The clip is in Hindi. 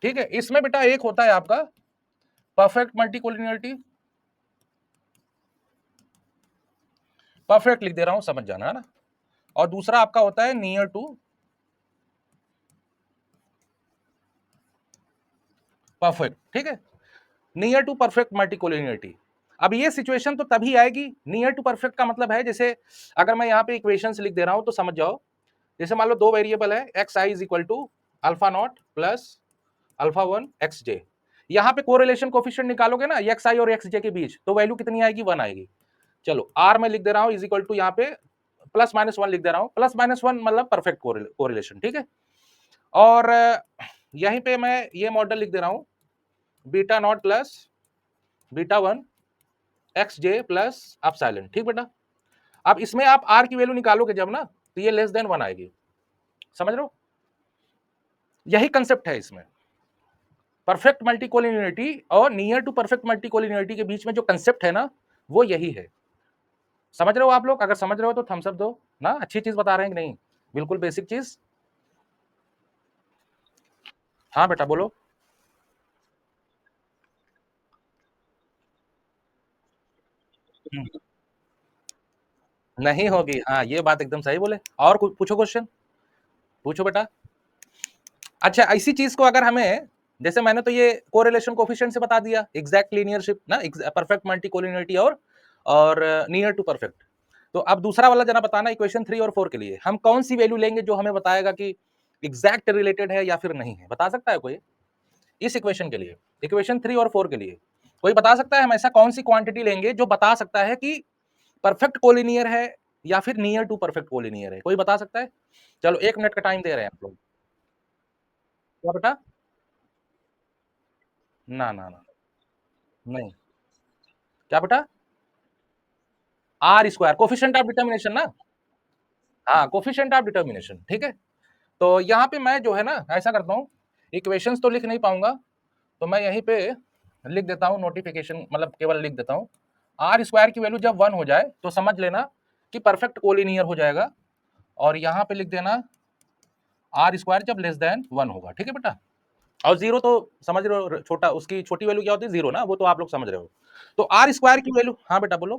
ठीक है, इसमें बेटा एक होता है आपका परफेक्ट मल्टीकोलिनियरिटी, परफेक्ट लिख दे रहा हूं, समझ जाना है ना, और दूसरा आपका होता है नियर टू परफेक्ट। ठीक है, नियर टू परफेक्ट मल्टीकोलिनियरिटी। अब ये सिचुएशन तो तभी आएगी, नियर टू परफेक्ट का मतलब है जैसे अगर मैं यहाँ पे इक्वेशंस लिख दे रहा हूं तो समझ जाओ, जैसे मान लो दो वेरिएबल है X I is equal to alpha naught plus alpha one X J, यहाँ पे कोरिलेशन कोफिशिएंट निकालोगे ना एक्स आई और एक्स जे के बीच, तो वैल्यू कितनी आएगी, 1 आएगी। चलो आर में लिख दे रहा हूं इज इक्वल टू यहाँ पे प्लस माइनस वन लिख दे रहा हूं, प्लस माइनस वन मतलब परफेक्ट कोरिलेशन। ठीक है, और यहीं पे मैं ये मॉडल लिख दे रहा हूं beta not plus beta one X J plus epsilon. ठीक बेटा, अब इसमें आप आर की वैल्यू निकालोगे जब ना, तो ये लेस देन 1 आएगी, समझ रहे हो, यही कंसेप्ट है इसमें। परफेक्ट मल्टीकोलिनियरिटी और नियर टू परफेक्ट मल्टीकोलिनियरिटी के बीच में जो कंसेप्ट है ना, वो यही है। समझ रहे हो आप लोग? अगर समझ रहे हो तो थम्स अप दो ना, अच्छी चीज बता रहे हैं कि नहीं, बिल्कुल बेसिक चीज। हाँ बेटा बोलो। नहीं होगी, हाँ ये बात एकदम सही बोले। और कुछ पूछो, क्वेश्चन पूछो बेटा। अच्छा, इसी चीज को अगर हमें, जैसे मैंने तो ये कोरिलेशन कोफिशिएंट से बता दिया, एग्जैक्ट लीनियरशिप ना, परफेक्ट मल्टीकोलिनियरिटी और नियर टू परफेक्ट। तो अब दूसरा वाला जना बताना, इक्वेशन 3 और 4 के लिए हम कौन सी वैल्यू लेंगे जो हमें बताएगा कि एग्जैक्ट रिलेटेड है या फिर नहीं है, बता सकता है कोई? इस इक्वेशन के लिए, इक्वेशन 3 और 4 के लिए कोई बता सकता है हम ऐसा कौन सी क्वांटिटी लेंगे जो बता सकता है कि परफेक्ट कोलिनियर है या फिर नियर टू परफेक्ट कोलिनियर है, कोई बता सकता है? चलो 1 मिनट का टाइम दे रहे हैं आप लोग। क्या बेटा? ना ना ना, नहीं। क्या बेटा? R square, coefficient of determination ना, हाँ कोफिशिएंट ऑफ डिटर्मिनेशन। ठीक है, तो यहाँ पे मैं जो है ना ऐसा करता हूँ, इक्वेशंस तो लिख नहीं पाऊंगा, तो मैं यहीं पे लिख देता हूँ नोटिफिकेशन, मतलब केवल लिख देता हूँ आर स्क्वायर की वैल्यू जब 1 हो जाए तो समझ लेना कि परफेक्ट कोलिनियर हो जाएगा, और यहाँ पे लिख देना आर स्क्वायर जब लेस देन 1 होगा। ठीक है बेटा, और जीरो तो समझ रहे हो, छोटा उसकी छोटी वैल्यू क्या होती है, जीरो ना, वो तो आप लोग समझ रहे हो। तो आर स्क्वायर की वैल्यू, हाँ बेटा बोलो।